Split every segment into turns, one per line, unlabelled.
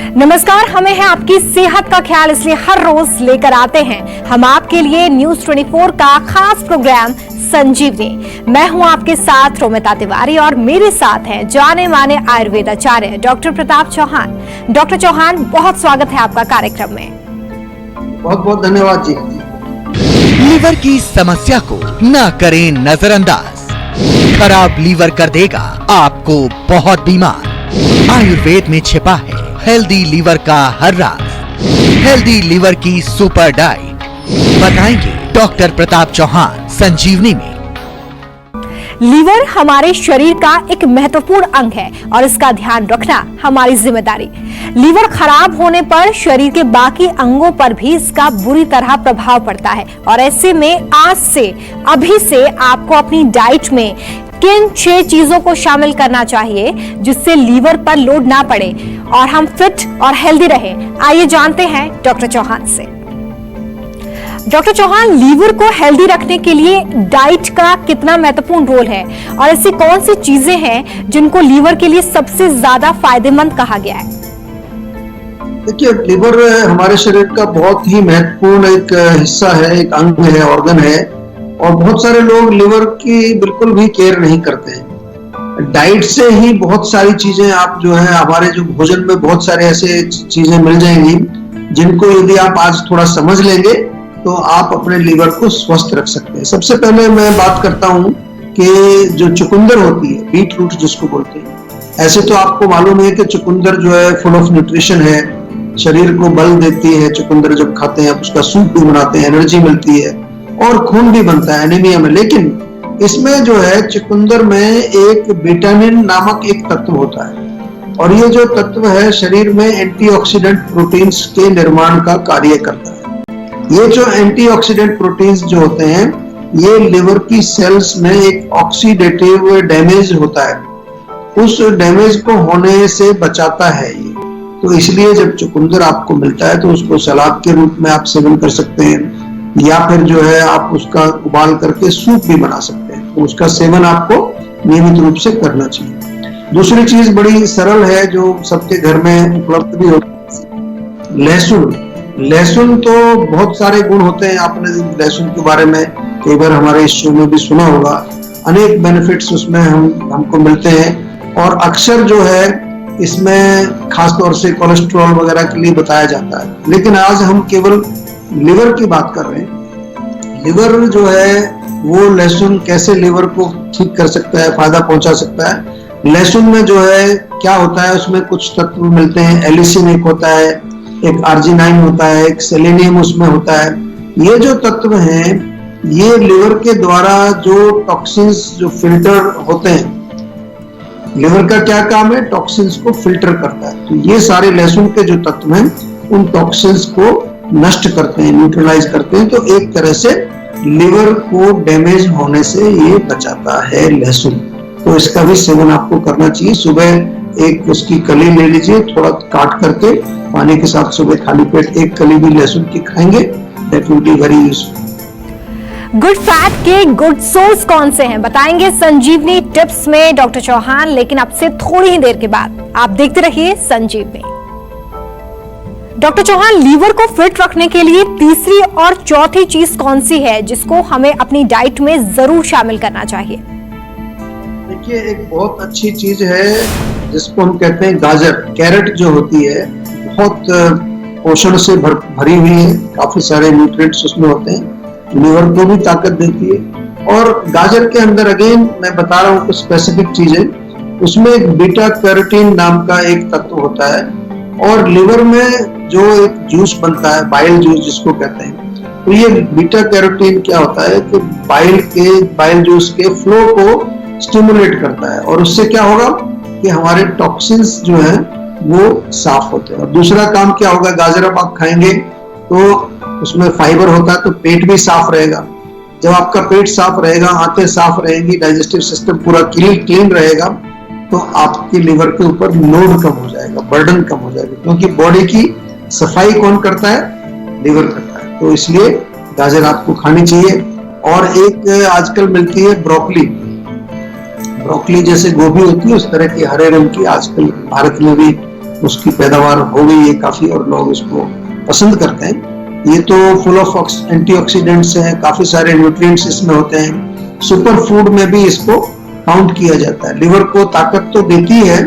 नमस्कार, हमें है आपकी सेहत का ख्याल, इसलिए हर रोज लेकर आते हैं हम आपके लिए न्यूज 24 का खास प्रोग्राम संजीवनी। मैं हूं आपके साथ रोमिता तिवारी और मेरे साथ हैं जाने माने आयुर्वेद आचार्य डॉक्टर प्रताप चौहान। डॉक्टर चौहान, बहुत स्वागत है आपका कार्यक्रम में।
बहुत बहुत धन्यवाद जी।
लीवर की समस्या को न करें नजरअंदाज, खराब लीवर कर देगा आपको बहुत बीमार। आयुर्वेद में छिपा है हेल्दी लीवर का हर राज, हेल्दी लीवर की सुपर डाइट बताएंगे डॉक्टर प्रताप चौहान संजीवनी में।
लीवर हमारे शरीर का एक महत्वपूर्ण अंग है और इसका ध्यान रखना हमारी जिम्मेदारी। लीवर खराब होने पर शरीर के बाकी अंगों पर भी इसका बुरी तरह प्रभाव पड़ता है और ऐसे में आज से अभी से आपको अपनी डाइट में किन 6 चीजों को शामिल करना चाहिए जिससे लीवर पर लोड ना पड़े और हम फिट और हेल्दी रहें। आइए जानते हैं डॉक्टर चौहान से। डॉक्टर चौहान, लीवर को हेल्दी रखने के लिए डाइट का कितना महत्वपूर्ण रोल है और ऐसी कौन सी चीजें हैं जिनको लीवर के लिए सबसे ज्यादा फायदेमंद कहा गया है?
देखिए, लीवर हमारे शरीर का बहुत ही महत्वपूर्ण एक हिस्सा है, एक अंग है, ऑर्गन है और बहुत सारे लोग लीवर की बिल्कुल भी केयर नहीं करते हैं। डाइट से ही बहुत सारी चीजें आप जो है हमारे जो भोजन में बहुत सारे ऐसे चीजें मिल जाएंगी जिनको यदि आप आज थोड़ा समझ लेंगे तो आप अपने लीवर को स्वस्थ रख सकते हैं। सबसे पहले मैं बात करता हूं कि जो चुकंदर होती है, बीट रूट जिसको बोलते हैं, ऐसे तो आपको मालूम है कि चुकंदर जो है फुल ऑफ न्यूट्रिशन है, शरीर को बल देती है। चुकंदर जब खाते हैं आप उसका सूप भी बनाते हैं, एनर्जी मिलती है और खून भी बनता है एनीमिया में। लेकिन इसमें जो है चुकंदर में एक विटामिन नामक एक तत्व होता है और ये जो तत्व है शरीर में एंटीऑक्सीडेंट प्रोटीन्स के निर्माण का कार्य करता है। ये जो एंटीऑक्सीडेंट प्रोटीन्स जो होते हैं ये लिवर की सेल्स में एक ऑक्सीडेटिव डैमेज होता है, उस डैमेज को होने से बचाता है ये। तो इसलिए जब चुकंदर आपको मिलता है तो उसको सलाद के रूप में आप सेवन कर सकते हैं या फिर जो है आप उसका उबाल करके सूप भी बना सकते हैं। तो उसका सेवन आपको नियमित रूप से करना चाहिए। दूसरी चीज बड़ी सरल है जो सबके घर में उपलब्ध भी होती है, लहसुन। लहसुन तो बहुत सारे गुण होते हैं, आपने लहसुन के बारे में कई बार हमारे इस शो में भी सुना होगा। अनेक बेनिफिट्स उसमें हमको मिलते हैं और अक्सर जो है इसमें खासतौर से कोलेस्ट्रॉल वगैरह के लिए बताया जाता है। लेकिन आज हम केवल लिवर की बात कर रहे हैं। लिवर जो है वो लहसुन कैसे लिवर को ठीक कर सकता है, फायदा पहुंचा सकता है। लहसुन में जो है क्या होता है, उसमें कुछ तत्व मिलते हैं। एलिसिन एक होता है, एक आर्जिनाइन होता है, एक सेलेनियम उसमें होता है। ये जो तत्व हैं ये लिवर के द्वारा जो टॉक्सिन्स जो फिल्टर होते हैं, लिवर का क्या काम है, टॉक्सिन्स को फिल्टर करता है। तो ये सारे लहसुन के जो तत्व हैं उन टॉक्सिन्स को नष्ट करते हैं, न्यूट्रलाइज करते हैं। तो एक तरह से लिवर को डैमेज होने से ये बचाता है लहसुन। तो इसका भी सेवन आपको करना चाहिए। सुबह एक उसकी कली ले लीजिए, थोड़ा काट करके पानी के साथ सुबह खाली पेट एक कली भी लहसुन की खाएंगे, that will be very useful.
Good fat के गुड सोर्स कौन से हैं बताएंगे संजीवनी टिप्स में डॉक्टर चौहान, लेकिन अब से थोड़ी ही देर के बाद। आप देखते रहिए संजीवनी। डॉक्टर चौहान, लीवर को फिट रखने के लिए तीसरी और चौथी चीज कौन सी है जिसको हमें अपनी डाइट में जरूर शामिल करना चाहिए?
देखिए, एक बहुत अच्छी चीज है जिसको हम कहते हैं गाजर। कैरेट जो होती है बहुत पोषण से भरी हुई है, काफी सारे न्यूट्रिएंट्स उसमें होते हैं, लिवर को भी ताकत देती है। और गाजर के अंदर अगेन मैं बता रहा हूँ कुछ स्पेसिफिक चीजें, उसमें एक बीटा कैरोटीन नाम का एक तत्व होता है और लिवर में जो एक जूस बनता है, बाइल जूस जिसको कहते हैं, तो ये बीटा कैरोटीन क्या होता है कि बाइल जूस के फ्लो को स्टिमुलेट करता है और उससे क्या होगा कि हमारे टॉक्सिन्स जो है वो साफ होते हैं। और दूसरा काम क्या होगा, गाजर आप खाएंगे तो उसमें फाइबर होता है तो पेट भी साफ रहेगा। जब आपका पेट साफ रहेगा, आंतें साफ रहेंगी, डाइजेस्टिव सिस्टम पूरा क्लीन रहेगा तो आपके लिवर के ऊपर लोड कम हो जाएगा, बर्डन कम हो जाएगा, क्योंकि बॉडी की सफाई कौन करता है, लिवर करता है। तो इसलिए गाजर आपको खानी चाहिए। और एक आजकल मिलती है ब्रोकली, ब्रोकली जैसे गोभी होती है उस तरह की हरे रंग की आजकल भारत में भी उसकी पैदावार हो गई है काफी और लोग इसको पसंद करते हैं। ये तो फुल ऑफ एंटीऑक्सीडेंट्स हैं, काफी सारे न्यूट्रिएंट्स इसमें होते हैं। सुपर फूड में भी इसको काउंट किया जाता है। लिवर को ताकत तो देती है,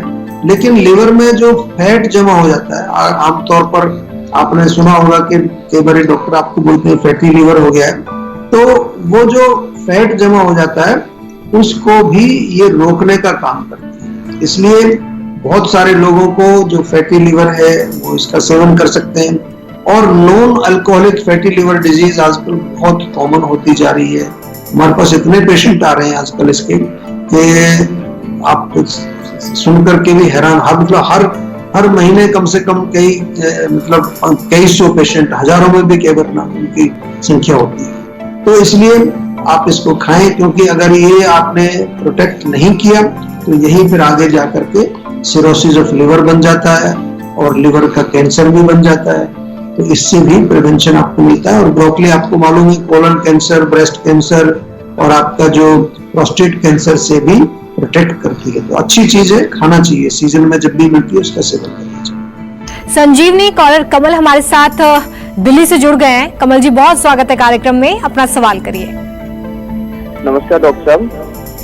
लेकिन लिवर में जो फैट जमा हो जाता है, आमतौर पर आपने सुना होगा कि कई बार डॉक्टर आपको बोलते हैं फैटी लिवर हो गया है, तो वो जो फैट जमा हो जाता है उसको भी ये रोकने का काम करती है। इसलिए बहुत सारे लोगों को जो फैटी लिवर है वो इसका सेवन कर सकते हैं। और non alcoholic fatty liver disease आजकल बहुत कॉमन होती जा रही है। हमारे पास इतने पेशेंट आ रहे हैं आजकल इसके कि आप सुन करके भी हैरान, मतलब हर महीने कम से कम कई सौ पेशेंट, हजारों में भी कई बार ना उनकी संख्या होती है। तो इसलिए आप इसको खाएं, क्योंकि अगर ये आपने प्रोटेक्ट नहीं किया तो यही फिर आगे जाकर के सिरोसिस ऑफ लिवर बन जाता है और लिवर का कैंसर भी बन जाता है। तो इससे भी प्रिवेंशन आपको मिलता है। और ब्रोकली आपको मालूम है कोलन कैंसर, ब्रेस्ट कैंसर और आपका जो प्रोस्टेट कैंसर से भी प्रोटेक्ट करती है। तो अच्छी चीज है, खाना चाहिए, सीजन में जब भी मिलती है उसका सेवन करना चाहिए।
संजीवनी कॉलर कमल हमारे साथ दिल्ली से जुड़ गए हैं। कमल जी, बहुत स्वागत है कार्यक्रम में, अपना सवाल करिए।
नमस्कार डॉक्टर साहब।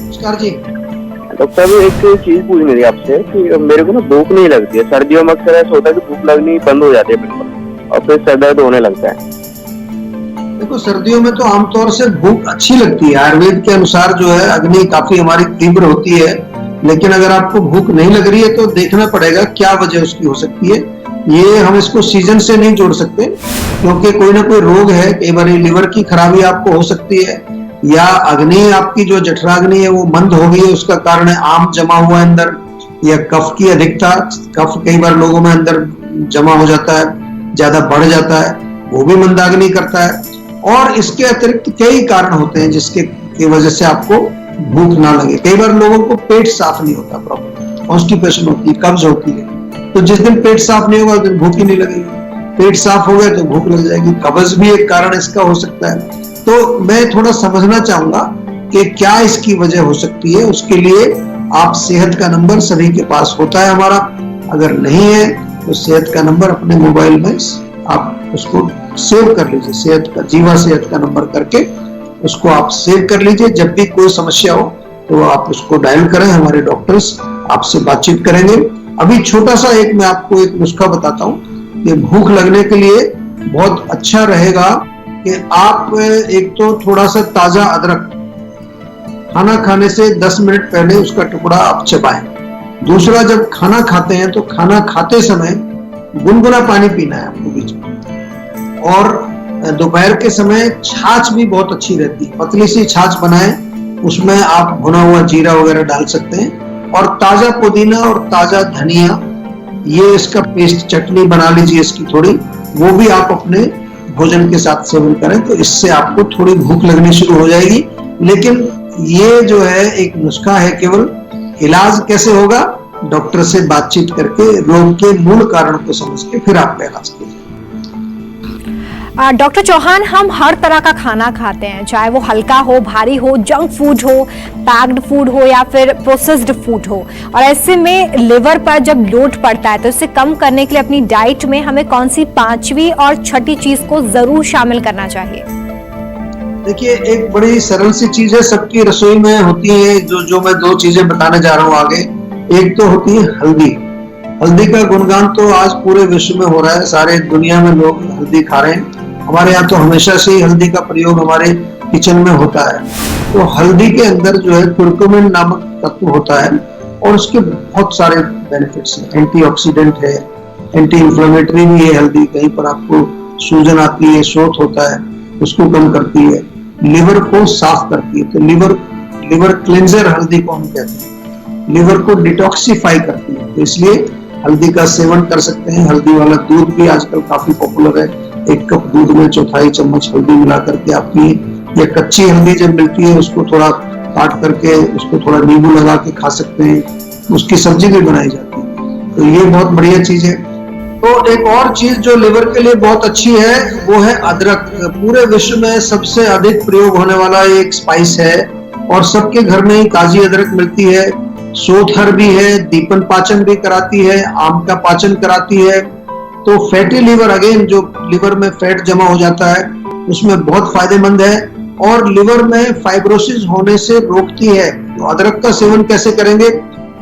नमस्कार जी।
डॉक्टर साहब, एक चीज पूछनी थी आपसे कि मेरे को ना भूख नहीं लगती है। सर्दियों में अक्सर ऐसा होता है कि भूख लगनी बंद हो जाती है बिल्कुल और फिर सर दर्द होने लगता है।
देखो, सर्दियों में तो आमतौर से भूख अच्छी लगती है। आयुर्वेद के अनुसार जो है अग्नि काफी हमारी तीव्र होती है, लेकिन अगर आपको भूख नहीं लग रही है तो देखना पड़ेगा क्या वजह उसकी हो सकती है। ये हम इसको सीजन से नहीं जोड़ सकते, क्योंकि कोई ना कोई रोग है। कई बार लिवर की खराबी आपको हो सकती है, या अग्नि आपकी जो जठराग्नि है वो मंद हो गई है, उसका कारण है आम जमा हुआ अंदर, या कफ की अधिकता। कफ कई बार लोगों में अंदर जमा हो जाता है, ज्यादा बढ़ जाता है, वो भी मंदाग्नि करता है। और इसके अतिरिक्त कई कारण होते हैं जिसके की वजह से आपको भूख ना लगे। कई बार लोगों को पेट साफ नहीं होता, प्रॉपर कॉन्स्टिपेशन होती है, कब्ज होती है, तो जिस दिन पेट साफ नहीं होगा उस दिन भूख ही नहीं लगेगी। पेट साफ हो गया तो भूख लग जाएगी। कब्ज भी एक कारण इसका हो सकता है। तो मैं थोड़ा समझना चाहूंगा कि क्या इसकी वजह हो सकती है। उसके लिए आप सेहत का नंबर सभी के पास होता है हमारा, अगर नहीं है तो सेहत का नंबर अपने मोबाइल में आप उसको सेव कर लीजिए। सेहत का, जीवा सेहत का नंबर करके उसको आप सेव कर लीजिए। जब भी कोई समस्या हो तो आप उसको डायल करें, हमारे डॉक्टर्स आपसे बातचीत करेंगे। अभी छोटा सा मैं आपको एक नुस्खा बताता हूँ कि भूख लगने के लिए बहुत अच्छा रहेगा कि आप एक तो थोड़ा सा ताजा अदरक खाना खाने से 10 मिनट पहले उसका टुकड़ा आप चबाएं। दूसरा, जब खाना खाते हैं तो खाना खाते समय गुनगुना पानी पीना है आपको बीच में। और दोपहर के समय छाछ भी बहुत अच्छी रहती है, पतली सी छाछ बनाएं, उसमें आप भुना हुआ जीरा वगैरह डाल सकते हैं। और ताजा पुदीना और ताजा धनिया, ये इसका पेस्ट, चटनी बना लीजिए इसकी थोड़ी, वो भी आप अपने भोजन के साथ सेवन करें तो इससे आपको थोड़ी भूख लगनी शुरू हो जाएगी। लेकिन ये जो है एक नुस्खा है केवल। इलाज कैसे होगा? डॉक्टर से बातचीत करके रोग के मूल कारण को समझ के फिर आप इलाज कीजिए।
डॉक्टर चौहान, हम हर तरह का खाना खाते हैं, चाहे वो हल्का हो, भारी हो, जंक फूड हो, पैक्ड फूड हो या फिर प्रोसेस्ड फूड हो, और ऐसे में लिवर पर जब लोड पड़ता है तो इसे कम करने के लिए अपनी डाइट में हमें कौन सी 5वीं और 6ठी चीज को जरूर शामिल करना चाहिए?
देखिए, एक बड़ी सरल सी चीज है, सबकी रसोई में होती है, जो मैं 2 चीजें बताने जा रहा हूँ आगे। एक तो होती है हल्दी। हल्दी का गुणगान तो आज पूरे विश्व में हो रहा है, सारे दुनिया में लोग हल्दी खा रहे हैं। हमारे यहाँ तो हमेशा से ही हल्दी का प्रयोग हमारे किचन में होता है। तो हल्दी के अंदर जो है कुर्कुमिन नामक तत्व होता है और उसके बहुत सारे बेनिफिट्स हैं। एंटीऑक्सीडेंट है, एंटी इंफ्लेमेटरी भी है हल्दी। कहीं पर आपको सूजन आती है, शोथ होता है, उसको कम करती है। लिवर को साफ करती है, तो लिवर क्लेंजर हल्दी को हम कहते हैं। लिवर को डिटॉक्सिफाई करती है, तो इसलिए हल्दी का सेवन कर सकते हैं। हल्दी वाला दूध भी आजकल काफी पॉपुलर है। 1 कप दूध में 1/4 चम्मच हल्दी मिला करके आप पिए, या कच्ची हल्दी जब मिलती है उसको थोड़ा काट करके उसको थोड़ा नींबू लगा के खा सकते हैं, उसकी सब्जी भी बनाई जाती है। तो ये बहुत बढ़िया चीज है। तो एक और चीज जो लिवर के लिए बहुत अच्छी है वो है अदरक। पूरे विश्व में सबसे अधिक प्रयोग होने वाला एक स्पाइस है और सबके घर में ही ताजी अदरक मिलती है। सोथर भी है, दीपन पाचन भी कराती है, आम का पाचन कराती है। तो फैटी लीवर, अगेन जो लिवर में फैट जमा हो जाता है उसमें बहुत फायदेमंद है और लिवर में फाइब्रोसिस होने से रोकती है। तो अदरक का सेवन कैसे करेंगे?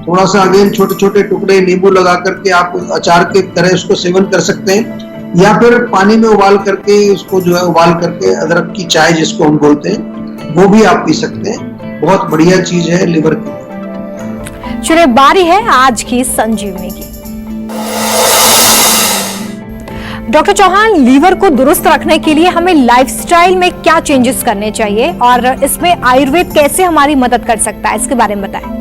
थोड़ा सा अगेन छोटे छोटे टुकड़े नींबू लगा करके आप अचार के तरह उसको सेवन कर सकते हैं, या फिर पानी में उबाल करके उसको जो है उबाल करके अदरक की चाय जिसको हम बोलते हैं वो भी आप पी सकते हैं। बहुत बढ़िया चीज है लिवर के लिए।
चलिए बारी है आज की संजीवनी की। डॉक्टर चौहान, लीवर को दुरुस्त रखने के लिए हमें लाइफस्टाइल में क्या चेंजेस करने चाहिए और इसमें आयुर्वेद कैसे हमारी मदद कर सकता है, इसके बारे में बताएं।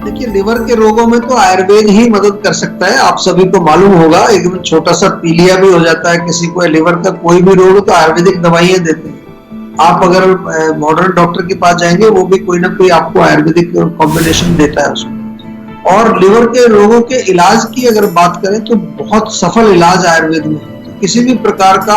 देखिए, लिवर के रोगों में तो आयुर्वेद ही मदद कर सकता है। आप सभी को मालूम होगा, एकदम छोटा सा पीलिया भी हो जाता है किसी को, लिवर का कोई भी रोग तो आयुर्वेदिक दवाइयां देते हैं। आप अगर मॉडर्न डॉक्टर के पास जाएंगे वो भी कोई ना कोई आपको आयुर्वेदिक कॉम्बिनेशन देता है उसमें। और लिवर के रोगों के इलाज की अगर बात करें तो बहुत सफल इलाज आयुर्वेद में है। तो किसी भी प्रकार का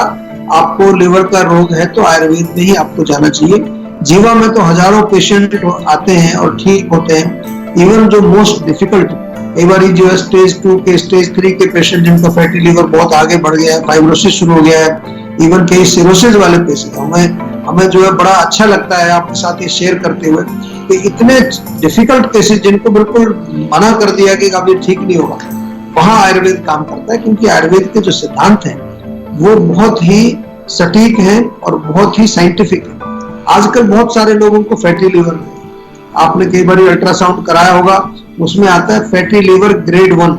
आपको लिवर का रोग है तो आयुर्वेद में ही आपको जाना चाहिए। जीवा में तो हजारों पेशेंट आते हैं और ठीक होते हैं। इवन जो मोस्ट डिफिकल्ट, कई बार जो है स्टेज 2 के स्टेज 3 के पेशेंट जिनका फैटी लिवर बहुत आगे बढ़ गया है, फाइब्रोसिस शुरू हो गया है, इवन कई सिरोसिस वाले पेशेंट, हमें जो है बड़ा अच्छा लगता है आपके साथ ये शेयर करते हुए कि इतने डिफिकल्ट केसेस जिनको बिल्कुल मना कर दिया कि अभी ठीक नहीं होगा, वहां आयुर्वेद काम करता है। क्योंकि आयुर्वेद के जो सिद्धांत हैं वो बहुत ही सटीक हैं और बहुत ही साइंटिफिक है। आजकल बहुत सारे लोगों को फैटी लिवर है, आपने कई बार अल्ट्रासाउंड कराया होगा, उसमें आता है फैटी लिवर ग्रेड 1,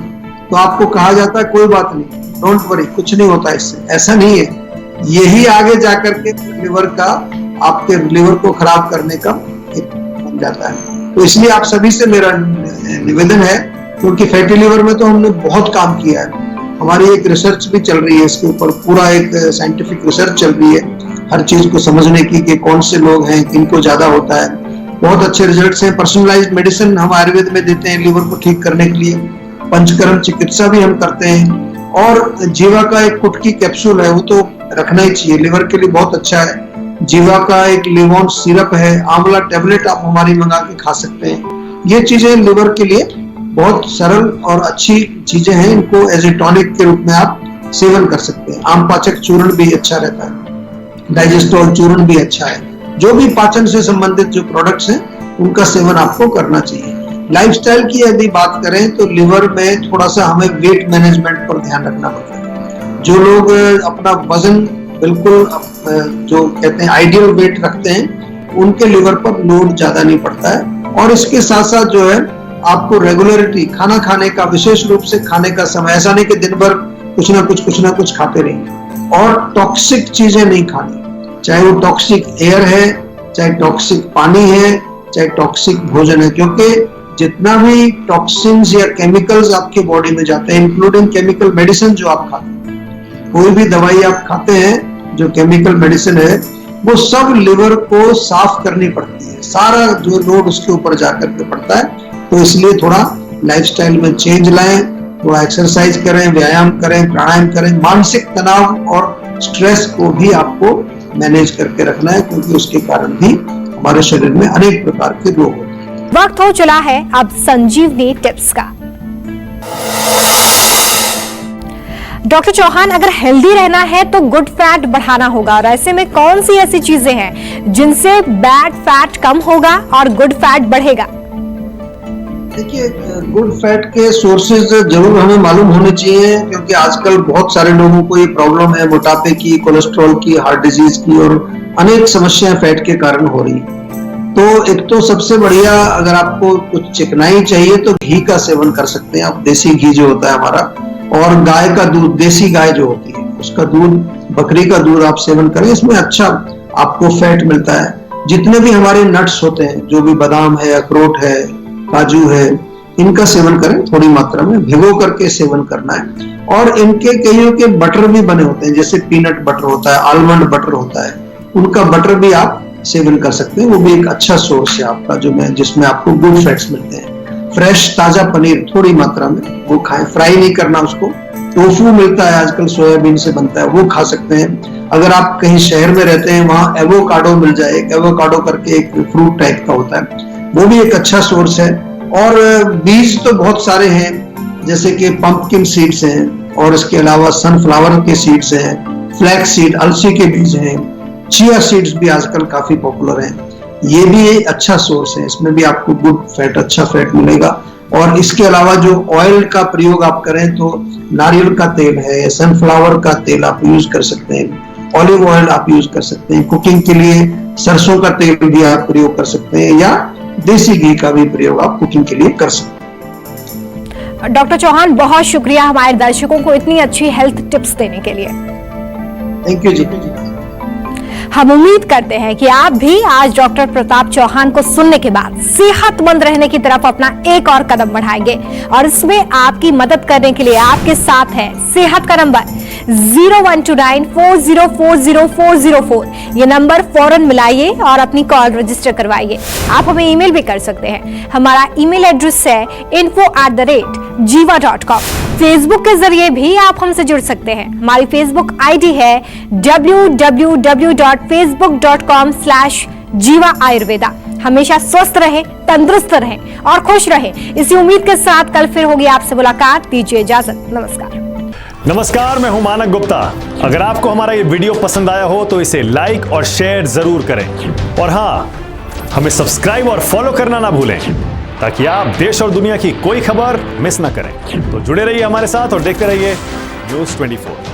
तो आपको कहा जाता है कोई बात नहीं, डोंट वरी, कुछ नहीं होता इससे। ऐसा नहीं है, यही आगे जाकर के लिवर का, आपके लिवर को खराब करने का एक बन जाता है। तो इसलिए आप सभी से मेरा निवेदन है, क्योंकि फैटी लिवर में तो हमने बहुत काम किया है, हमारी एक रिसर्च भी चल रही है इसके ऊपर, पूरा एक साइंटिफिक रिसर्च चल रही है हर चीज को समझने की कि कौन से लोग हैं, किनको ज्यादा होता है। बहुत अच्छे रिजल्ट्स हैं। पर्सनलाइज्ड मेडिसिन हम आयुर्वेद में देते हैं लिवर को ठीक करने के लिए। पंचकर्म चिकित्सा भी हम करते हैं। और जीवा का एक कुटकी कैप्सूल है, वो तो रखना ही चाहिए, लिवर के लिए बहुत अच्छा है। जीवा का एक लिवोन सिरप है, आंवला टेबलेट आप हमारी मंगा के खा सकते हैं। ये चीजें लिवर के लिए बहुत सरल और अच्छी चीजें हैं, इनको एज ए टॉनिक के रूप में आप सेवन कर सकते हैं। आम पाचक चूर्ण भी अच्छा रहता है, डाइजेस्टोल चूर्ण भी अच्छा है। जो भी पाचन से संबंधित जो प्रोडक्ट्स हैं उनका सेवन आपको करना चाहिए। लाइफस्टाइल की यदि बात करें तो लिवर में थोड़ा सा हमें वेट मैनेजमेंट पर ध्यान रखना पड़ता है। जो लोग अपना वजन बिल्कुल जो कहते हैं आइडियल वेट रखते हैं, उनके लिवर पर लोड ज्यादा नहीं पड़ता है। और इसके साथ साथ जो है आपको रेगुलरिटी, खाना खाने का, विशेष रूप से खाने का समय, ऐसा नहीं कि दिन भर कुछ ना कुछ खाते रहिए। और टॉक्सिक चीजें नहीं खानी, चाहे वो टॉक्सिक एयर है, चाहे टॉक्सिक पानी है, चाहे टॉक्सिक भोजन है। क्योंकि जितना भी टॉक्सिन्स या केमिकल्स आपके बॉडी में जाते हैं, इंक्लूडिंग केमिकल मेडिसिन जो आप खाते हैं, कोई भी दवाई आप खाते हैं जो केमिकल मेडिसिन है, वो सब लिवर को साफ करनी पड़ती है। सारा जो लोड उसके ऊपर जाकर के पड़ता है। तो इसलिए थोड़ा लाइफस्टाइल में चेंज लाएं, थोड़ा एक्सरसाइज करें, व्यायाम करें, प्राणायाम करें। मानसिक तनाव और स्ट्रेस को भी आपको मैनेज करके रखना है, क्योंकि उसके कारण भी हमारे शरीर में अनेक प्रकार के रोग होते हैं।
वक्त हो चला है अब संजीवनी टिप्स का। डॉक्टर चौहान, अगर हेल्दी रहना है तो गुड फैट बढ़ाना होगा, और ऐसे में कौन सी ऐसी चीजें हैं जिनसे बैड फैट कम होगा और गुड फैट बढ़ेगा?
देखिए, गुड फैट के सोर्सेज जरूर हमें मालूम होने चाहिए, क्योंकि आजकल बहुत सारे लोगों को ये प्रॉब्लम है मोटापे की, कोलेस्ट्रॉल की, हार्ट डिजीज की और अनेक समस्याएं फैट के कारण हो रही है। तो एक तो सबसे बढ़िया, अगर आपको कुछ चिकनाई चाहिए तो घी का सेवन कर सकते हैं आप। देसी घी जो होता है हमारा, और गाय का दूध, देसी गाय जो होती है उसका दूध, बकरी का दूध आप सेवन करें, इसमें अच्छा आपको फैट मिलता है। जितने भी हमारे नट्स होते हैं, जो भी बादाम है, अखरोट है, काजू है, इनका सेवन करें थोड़ी मात्रा में, भिगो करके सेवन करना है। और इनके कईयों के बटर भी बने होते हैं, जैसे पीनट बटर होता है, आलमंड बटर होता है, उनका बटर भी आप सेवन कर सकते हैं। वो भी एक अच्छा सोर्स है आपका, जिसमें आपको गुड फैट्स मिलते हैं। फ्रेश ताजा पनीर थोड़ी मात्रा में वो खाएं, फ्राई नहीं करना उसको। टोफू मिलता है आजकल, सोयाबीन से बनता है, वो खा सकते हैं। अगर आप कहीं शहर में रहते हैं, वहां एवोकाडो मिल जाए, एवोकाडो करके एक फ्रूट टाइप का होता है, वो भी एक अच्छा सोर्स है। और बीज तो बहुत सारे हैं, जैसे कि पंपकिन सीड्स हैं, और इसके अलावा सनफ्लावर के सीड्स हैं, फ्लैक्स सीड, अलसी के बीज हैं, चिया सीड्स भी आजकल काफी पॉपुलर हैं। ये भी एक अच्छा सोर्स है, इसमें भी आपको गुड फैट, अच्छा फैट मिलेगा। और इसके अलावा जो ऑयल का प्रयोग आप करें तो नारियल का तेल है, सनफ्लावर का तेल आप यूज कर सकते हैं, ऑलिव ऑयल आप यूज कर सकते हैं, कुकिंग के लिए सरसों का तेल भी आप प्रयोग कर सकते हैं, या देसी घी का भी प्रयोग आप कुकिंग के लिए कर सकते हैं।
डॉक्टर चौहान, बहुत शुक्रिया हमारे दर्शकों को इतनी अच्छी हेल्थ टिप्स देने के लिए।
थैंक यू जी।
हम उम्मीद करते हैं कि आप भी आज डॉक्टर प्रताप चौहान को सुनने के बाद सेहतमंद रहने की तरफ अपना एक और कदम बढ़ाएंगे। और इसमें आपकी मदद करने के लिए आपके साथ है सेहत का नंबर 0129404004। ये नंबर फौरन मिलाइए और अपनी कॉल रजिस्टर करवाइए। आप हमें ईमेल भी कर सकते हैं। हमारा ईमेल एड्रेस है info@jiva.com। फेसबुक के जरिए भी आप हमसे जुड़ सकते हैं। हमारी फेसबुक आईडी है www.facebook.com/jiva ayurveda। हमेशा स्वस्थ रहें, तंदुरुस्त रहें और खुश रहें, इसी उम्मीद के साथ कल फिर होगी आपसे मुलाकात। दीजिए इजाजत, नमस्कार।
नमस्कार, मैं हूं मानक गुप्ता। अगर आपको हमारा ये वीडियो पसंद आया हो तो इसे लाइक और शेयर जरूर करें, और हाँ, हमें सब्सक्राइब और फॉलो करना ना भूलें, ताकि आप देश और दुनिया की कोई खबर मिस ना करें। तो जुड़े रहिए हमारे साथ और देखते रहिए न्यूज़ 24।